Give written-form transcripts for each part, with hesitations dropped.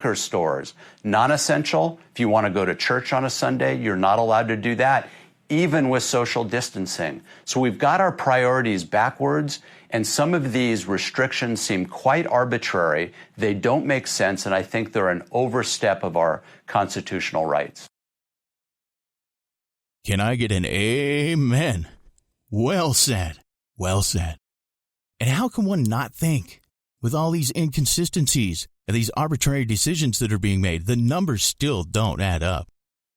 liquor stores, non-essential. If you want to go to church on a Sunday, you're not allowed to do that, even with social distancing. So we've got our priorities backwards, and some of these restrictions seem quite arbitrary. They don't make sense, and I think they're an overstep of our constitutional rights. Can I get an amen? Well said. Well said. And how can one not think, with all these inconsistencies and these arbitrary decisions that are being made, the numbers still don't add up.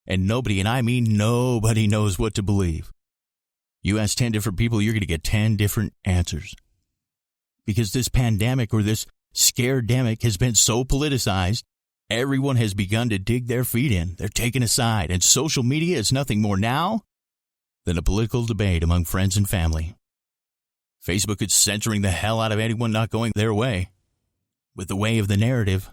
And nobody, and I mean nobody, knows what to believe. You ask 10 different people, you're going to get 10 different answers. Because this pandemic or this scare-demic has been so politicized, everyone has begun to dig their feet in. They're taking a side, and social media is nothing more now than a political debate among friends and family. Facebook is censoring the hell out of anyone not going their way, with the way of the narrative,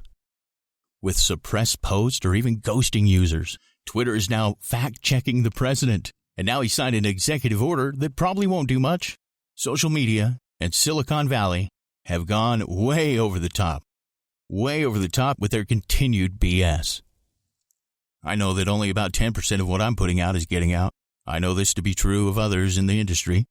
with suppressed posts or even ghosting users. Twitter is now fact-checking the president, and now he signed an executive order that probably won't do much. Social media and Silicon Valley have gone way over the top with their continued BS. I know that only about 10% of what I'm putting out is getting out. I know this to be true of others in the industry.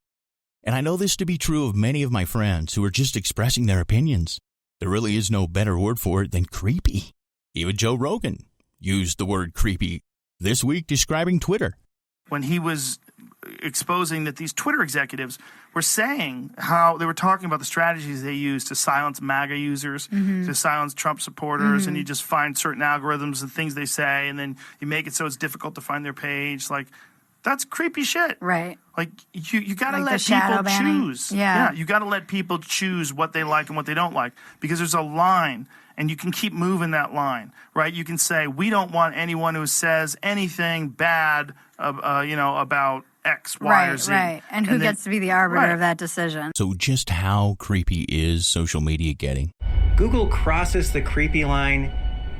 And I know this to be true of many of my friends who are just expressing their opinions. There really is no better word for it than creepy. Even Joe Rogan used the word creepy this week describing Twitter. When he was exposing that these Twitter executives were saying how they were talking about the strategies they use to silence MAGA users, to silence Trump supporters, and you just find certain algorithms and things they say, and then you make it so it's difficult to find their page. Like, that's creepy shit. Right. Like, you got to let people choose. Yeah. You got to let people choose what they like and what they don't like, because there's a line, and you can keep moving that line, right? You can say, we don't want anyone who says anything bad, about X, Y, or Z. Right. And who gets to be the arbiter of that decision? So just how creepy is social media getting? Google crosses the creepy line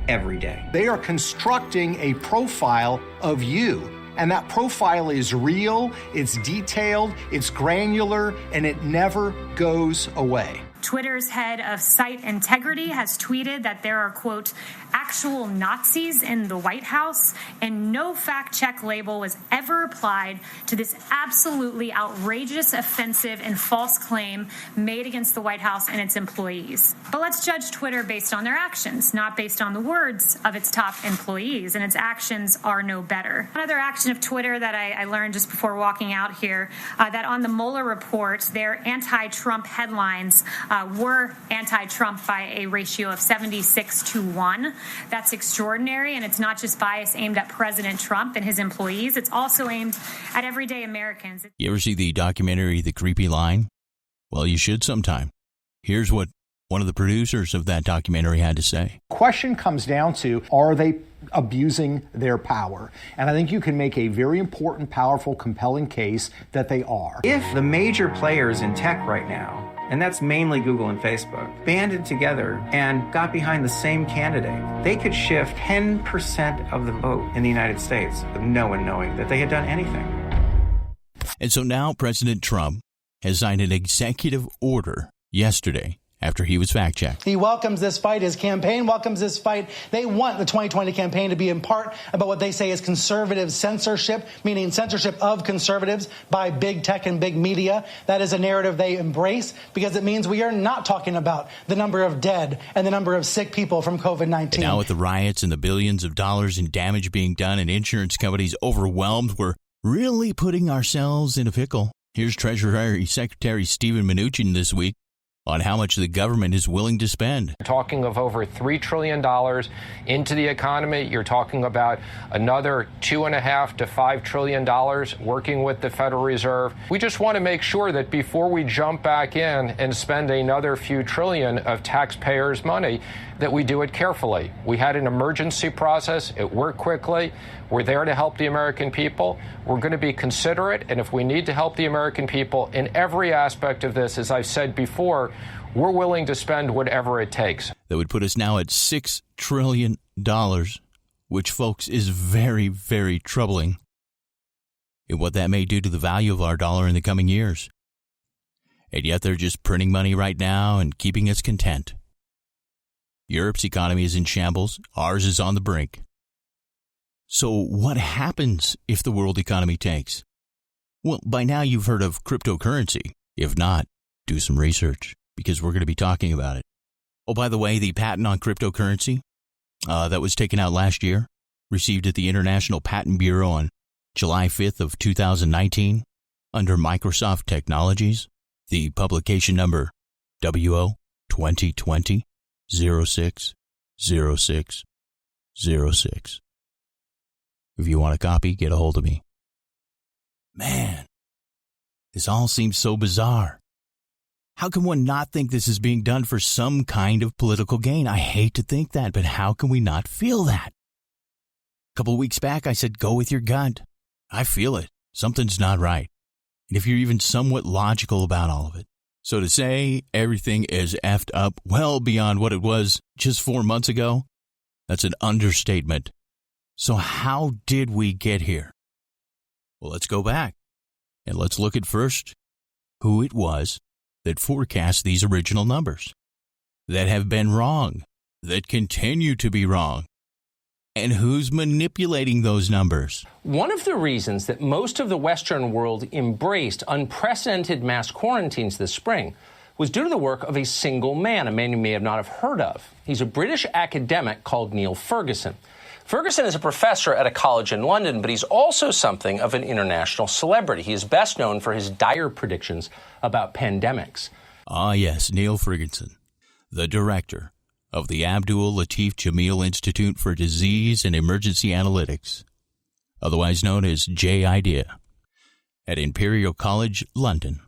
every day. They are constructing a profile of you. And that profile is real, it's detailed, it's granular, and it never goes away. Twitter's head of site integrity has tweeted that there are, quote, actual Nazis in the White House, and no fact-check label was ever applied to this absolutely outrageous, offensive, and false claim made against the White House and its employees. But let's judge Twitter based on their actions, not based on the words of its top employees, and its actions are no better. Another action of Twitter that I learned just before walking out here, that on the Mueller report, their anti-Trump headlines were anti-Trump by a ratio of 76-1. That's extraordinary, and it's not just bias aimed at President Trump and his employees. It's also aimed at everyday Americans. You ever see the documentary The Creepy Line? Well, you should sometime. Here's what one of the producers of that documentary had to say. Question comes down to, are they abusing their power? And I think you can make a very important, powerful, compelling case that they are. If the major players in tech right now, and that's mainly Google and Facebook, banded together and got behind the same candidate, they could shift 10% of the vote in the United States with no one knowing that they had done anything. And so now President Trump has signed an executive order yesterday after he was fact-checked. He welcomes this fight. His campaign welcomes this fight. They want the 2020 campaign to be in part about what they say is conservative censorship, meaning censorship of conservatives by big tech and big media. That is a narrative they embrace because it means we are not talking about the number of dead and the number of sick people from COVID-19. And now with the riots and the billions of dollars in damage being done and insurance companies overwhelmed, we're really putting ourselves in a pickle. Here's Treasury Secretary Steven Mnuchin this week on how much the government is willing to spend. You're talking of over $3 trillion into the economy. You're talking about another $2.5 to $5 trillion working with the Federal Reserve. We just want to make sure that before we jump back in and spend another few trillion of taxpayers' money, that we do it carefully. We had an emergency process. It worked quickly. We're there to help the American people. We're going to be considerate, and if we need to help the American people in every aspect of this, as I've said before, we're willing to spend whatever it takes. That would put us now at $6 trillion, which, folks, is very, very troubling in what that may do to the value of our dollar in the coming years. And yet they're just printing money right now and keeping us content. Europe's economy is in shambles. Ours is on the brink. So what happens if the world economy tanks? Well, by now you've heard of cryptocurrency. If not, do some research, because we're going to be talking about it. Oh, by the way, the patent on cryptocurrency that was taken out last year, received at the International Patent Bureau on July 5th of 2019 under Microsoft Technologies, the publication number WO 2020-06-06-06. If you want a copy, get a hold of me. Man, this all seems so bizarre. How can one not think this is being done for some kind of political gain? I hate to think that, but how can we not feel that? A couple of weeks back, I said, go with your gut. I feel it. Something's not right. And if you're even somewhat logical about all of it. So to say everything is effed up well beyond what it was just 4 months ago, that's an understatement. So how did we get here? Well, let's go back and let's look at first who it was that forecast these original numbers, that have been wrong, that continue to be wrong, and who's manipulating those numbers. One of the reasons that most of the Western world embraced unprecedented mass quarantines this spring was due to the work of a single man, a man you may have not have heard of. He's a British academic called Neil Ferguson. Ferguson is a professor at a college in London, but he's also something of an international celebrity. He is best known for his dire predictions about pandemics. Ah, yes, Neil Ferguson, the director of the Abdul Latif Jameel Institute for Disease and Emergency Analytics, otherwise known as J-IDEA, at Imperial College, London,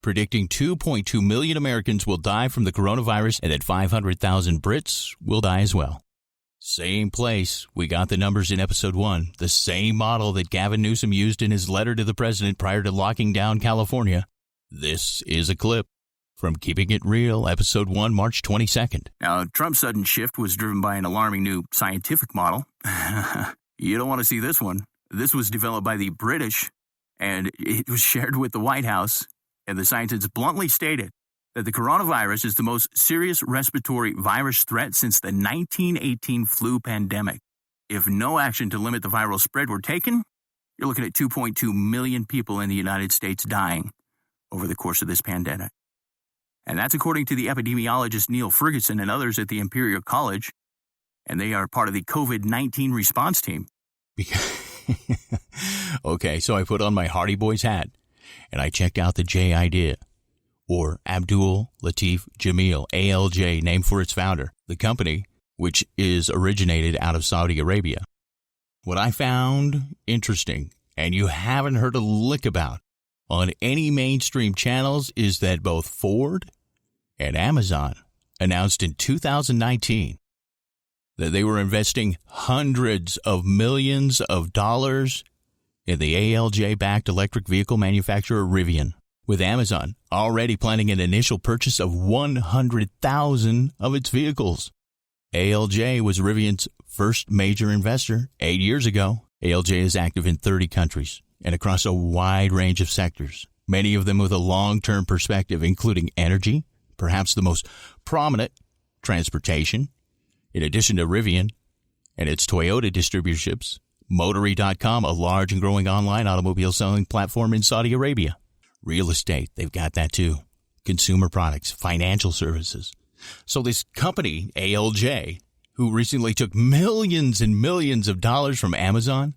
predicting 2.2 million Americans will die from the coronavirus and that 500,000 Brits will die as well. Same place. We got the numbers in episode 1, the same model that Gavin Newsom used in his letter to the president prior to locking down California. This is a clip from Keeping It Real, episode 1, March 22nd. Now, Trump's sudden shift was driven by an alarming new scientific model. You don't want to see this one. This was developed by the British, and it was shared with the White House, and the scientists bluntly stated that the coronavirus is the most serious respiratory virus threat since the 1918 flu pandemic. If no action to limit the viral spread were taken, you're looking at 2.2 million people in the United States dying over the course of this pandemic. And that's according to the epidemiologist Neil Ferguson and others at the Imperial College, and they are part of the COVID-19 response team. Okay, so I put on my Hardy Boys hat, and I checked out the J-IDEA, or Abdul Latif Jameel, ALJ, named for its founder, the company, which is originated out of Saudi Arabia. What I found interesting, and you haven't heard a lick about on any mainstream channels, is that both Ford and Amazon announced in 2019 that they were investing hundreds of millions of dollars in the ALJ-backed electric vehicle manufacturer Rivian, with Amazon already planning an initial purchase of 100,000 of its vehicles. ALJ was Rivian's first major investor 8 years ago. ALJ is active in 30 countries and across a wide range of sectors, many of them with a long-term perspective, including energy, perhaps the most prominent, transportation, in addition to Rivian and its Toyota distributorships, Motory.com, a large and growing online automobile selling platform in Saudi Arabia. Real estate, they've got that too. Consumer products, financial services. So this company, ALJ, who recently took millions and millions of dollars from Amazon,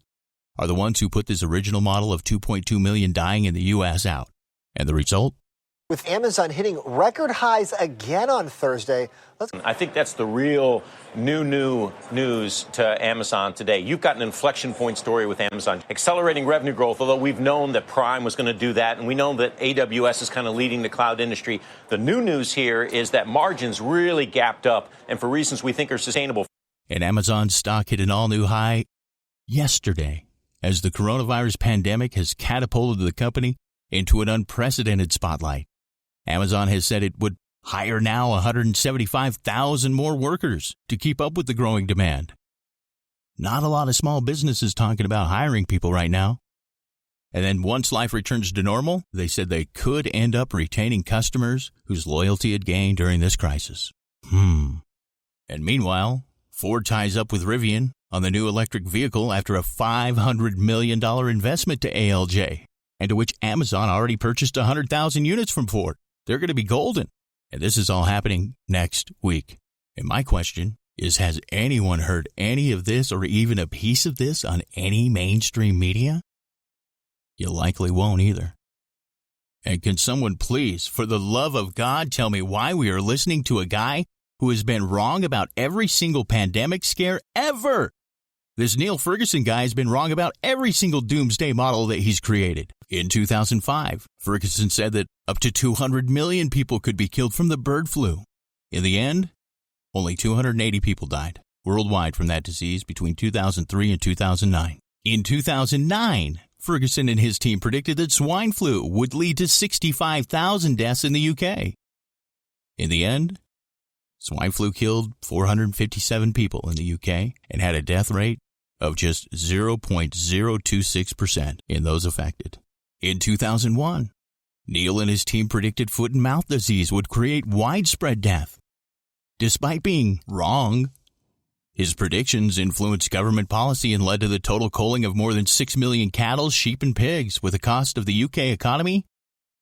are the ones who put this original model of 2.2 million dying in the U.S. out. And the result? With Amazon hitting record highs again on Thursday. I think that's the real new news to Amazon today. You've got an inflection point story with Amazon. Accelerating revenue growth, although we've known that Prime was going to do that, and we know that AWS is kind of leading the cloud industry. The new news here is that margins really gapped up, and for reasons we think are sustainable. And Amazon's stock hit an all-new high yesterday as the coronavirus pandemic has catapulted the company into an unprecedented spotlight. Amazon has said it would hire now 175,000 more workers to keep up with the growing demand. Not a lot of small businesses talking about hiring people right now. And then once life returns to normal, they said they could end up retaining customers whose loyalty had gained during this crisis. And meanwhile, Ford ties up with Rivian on the new electric vehicle after a $500 million investment to ALJ, and to which Amazon already purchased 100,000 units from Ford. They're going to be golden. And this is all happening next week. And my question is, has anyone heard any of this or even a piece of this on any mainstream media? You likely won't either. And can someone please, for the love of God, tell me why we are listening to a guy who has been wrong about every single pandemic scare ever? This Neil Ferguson guy has been wrong about every single doomsday model that he's created. In 2005, Ferguson said that up to 200 million people could be killed from the bird flu. In the end, only 280 people died worldwide from that disease between 2003 and 2009. In 2009, Ferguson and his team predicted that swine flu would lead to 65,000 deaths in the UK. In the end, swine flu killed 457 people in the UK and had a death rate of just 0.026% in those affected. In 2001, Neil and his team predicted foot and mouth disease would create widespread death. Despite being wrong, his predictions influenced government policy and led to the total culling of more than 6 million cattle, sheep, and pigs, with a cost of the UK economy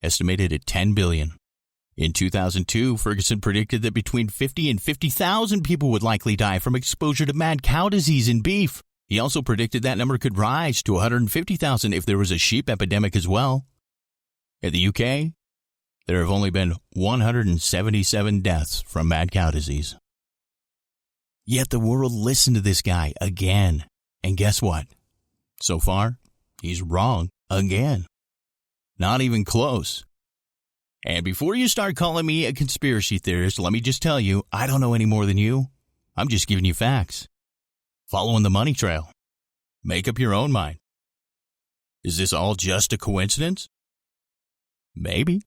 estimated at $10 billion. In 2002, Ferguson predicted that between 50 and 50,000 people would likely die from exposure to mad cow disease in beef. He also predicted that number could rise to 150,000 if there was a sheep epidemic as well. In the UK, there have only been 177 deaths from mad cow disease. Yet the world listened to this guy again. And guess what? So far, he's wrong again. Not even close. And before you start calling me a conspiracy theorist, let me just tell you, I don't know any more than you. I'm just giving you facts. Following the money trail. Make up your own mind. Is this all just a coincidence? Maybe.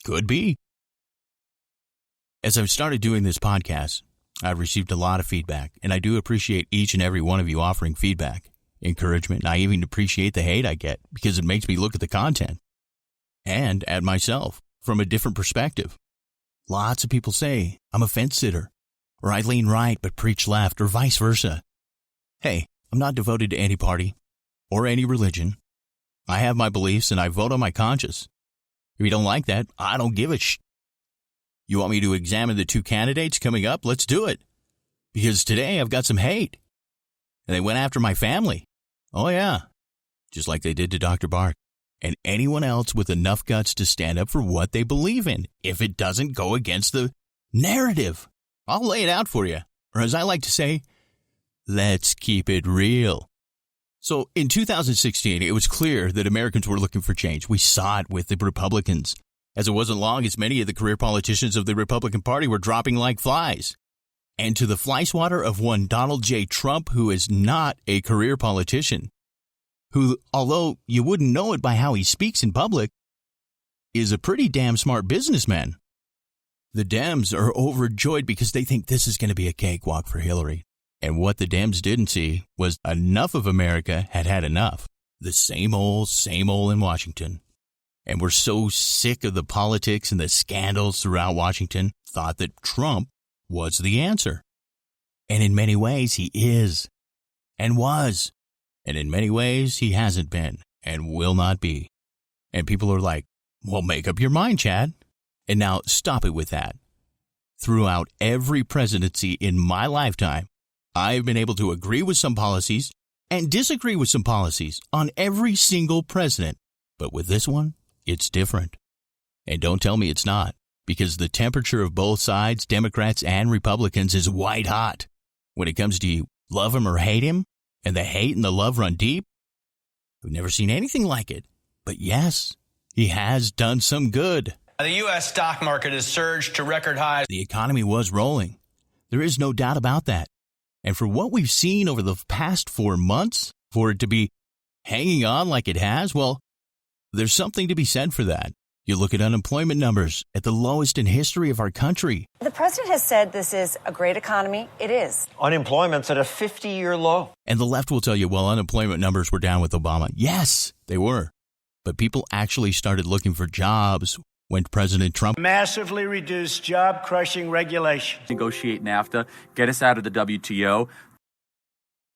Could be. As I've started doing this podcast, I've received a lot of feedback, and I do appreciate each and every one of you offering feedback, encouragement, and I even appreciate the hate I get because it makes me look at the content and at myself from a different perspective. Lots of people say I'm a fence sitter, or I lean right but preach left, or vice versa. Hey, I'm not devoted to any party or any religion. I have my beliefs and I vote on my conscience. If you don't like that, I don't give a You want me to examine the two candidates coming up? Let's do it. Because today I've got some hate. And they went after my family. Oh yeah. Just like they did to Dr. Bark. And anyone else with enough guts to stand up for what they believe in, if it doesn't go against the narrative. I'll lay it out for you. Or as I like to say, let's keep it real. So in 2016, it was clear that Americans were looking for change. We saw it with the Republicans. As it wasn't long as many of the career politicians of the Republican Party were dropping like flies. And to the fly swatter of one Donald J. Trump, who is not a career politician, who, although you wouldn't know it by how he speaks in public, is a pretty damn smart businessman. The Dems are overjoyed because they think this is going to be a cakewalk for Hillary. And what the Dems didn't see was enough of America had had enough. The same old in Washington. And we're so sick of the politics and the scandals throughout Washington, thought that Trump was the answer. And in many ways, he is. And was. And in many ways, he hasn't been. And will not be. And people are like, well, make up your mind, Chad. And now stop it with that. Throughout every presidency in my lifetime, I've been able to agree with some policies and disagree with some policies on every single president. But with this one, it's different. And don't tell me it's not, because the temperature of both sides, Democrats and Republicans, is white hot. When it comes to you love him or hate him, and the hate and the love run deep, I've never seen anything like it. But yes, he has done some good. The U.S. stock market has surged to record highs. The economy was rolling. There is no doubt about that. And for what we've seen over the past 4 months, for it to be hanging on like it has, well, there's something to be said for that. You look at unemployment numbers at the lowest in history of our country. The president has said this is a great economy. It is. Unemployment's at a 50-year low. And the left will tell you, well, unemployment numbers were down with Obama. Yes, they were. But people actually started looking for jobs when President Trump massively reduce job-crushing regulations, negotiate NAFTA, get us out of the WTO,